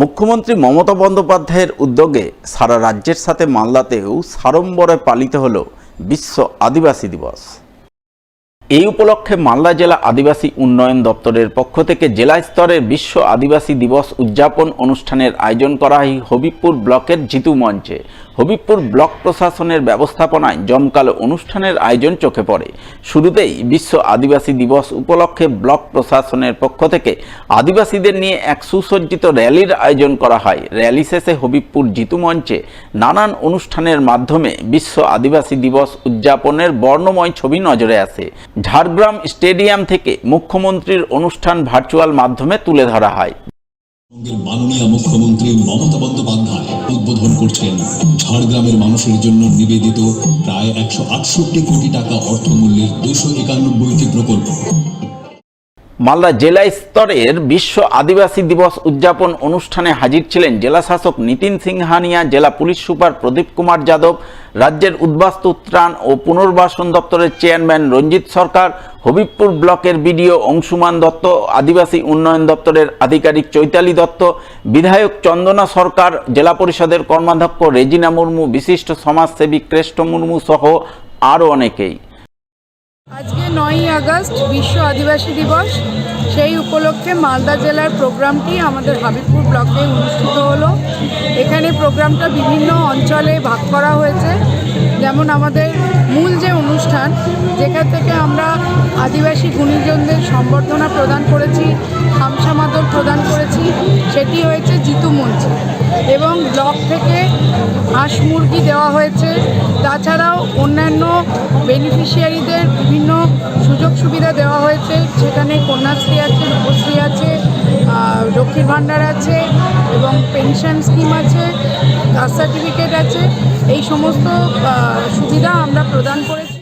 মুখ্যমন্ত্রী মমতা বন্দ্যোপাধ্যায়ের উদ্যোগে সারা রাজ্যের সাথে মালদাতেও সাড়ম্বরে পালিত হল বিশ্ব আদিবাসী দিবস। এই উপলক্ষে মালদা জেলা আদিবাসী উন্নয়ন দপ্তরের পক্ষ থেকে জেলা স্তরের বিশ্ব আদিবাসী দিবস উদযাপন অনুষ্ঠানের আয়োজন করা হয় হবিবপুর ব্লকের জিতু মঞ্চে। হবিবপুর ব্লক প্রশাসনের ব্যবস্থাপনায় জমকালো অনুষ্ঠানের আয়োজন চোখে পড়ে। শুরুতেই বিশ্ব আদিবাসী দিবস উপলক্ষে ব্লক প্রশাসনের পক্ষ থেকে আদিবাসীদের নিয়ে এক সুসজ্জিত র্যালির আয়োজন করা হয়। র্যালি শেষে হবিবপুর জিতু মঞ্চে নানান অনুষ্ঠানের মাধ্যমে বিশ্ব আদিবাসী দিবস উদযাপনের বর্ণময় ছবি নজরে আসে। ঝাড়গ্রাম স্টেডিয়াম থেকে মুখ্যমন্ত্রীর অনুষ্ঠান ভার্চুয়াল মাধ্যমে তুলে ধরা হয়। মাননীয় মুখ্যমন্ত্রী মমতা বন্দ্যোপাধ্যায় উদ্বোধন করছেন ঝাড়গ্রামের মানুষের জন্য নিবেদিত প্রায় 168 কোটি টাকা অর্থমূল্যের 291টি প্রকল্প। মালদা জেলা স্তরের বিশ্ব আদিবাসী দিবস উদযাপন অনুষ্ঠানে হাজির ছিলেন জেলা শাসক নিতিন সিংহানিয়া, জেলা পুলিশ সুপার প্রদীপ কুমার যাদব, রাজ্যের উদ্বাস্তু ত্রাণ ও পুনর্বাসন দপ্তরের চেয়ারম্যান রঞ্জিত সরকার, হবিবপুর ব্লকের বিডিও অংশুমান দত্ত, আদিবাসী উন্নয়ন দপ্তরের আধিকারিক চৈতালি দত্ত, বিধায়ক চন্দনা সরকার, জেলা পরিষদের কর্মাধ্যক্ষ রেজিনা মুর্মু, বিশিষ্ট সমাজসেবী কৃষ্ণ মুর্মু সহ আরও অনেকেই। আজকে 9ই আগস্ট বিশ্ব আদিবাসী দিবস। সেই উপলক্ষে মালদা জেলার প্রোগ্রামটি আমাদের হবিবপুর ব্লকে অনুষ্ঠিত হলো। এখানে প্রোগ্রামটা বিভিন্ন অঞ্চলে ভাগ করা হয়েছে। যেমন আমাদের মূল যে অনুষ্ঠান, যেখান থেকে আমরা আদিবাসী গুণীজনদের সম্বর্ধনা প্রদান করেছি, খামসামাদর প্রদান করেছি, সেটি হয়েছে জিতু মঞ্চে। এবং ব্লক থেকে হাঁস মুরগি দেওয়া হয়েছে। তাছাড়াও অন্যান্য বেনিফিশিয়ারিদের বিভিন্ন সুযোগ সুবিধা দেওয়া হয়েছে। সেখানে কন্যাশ্রী আছে, রূপশ্রী আছে, লক্ষ্মীর ভাণ্ডার আছে এবং পেনশন স্কিম আছে, কাস্ট সার্টিফিকেট আছে। এই সমস্ত সুবিধা আমরা প্রদান করেছি।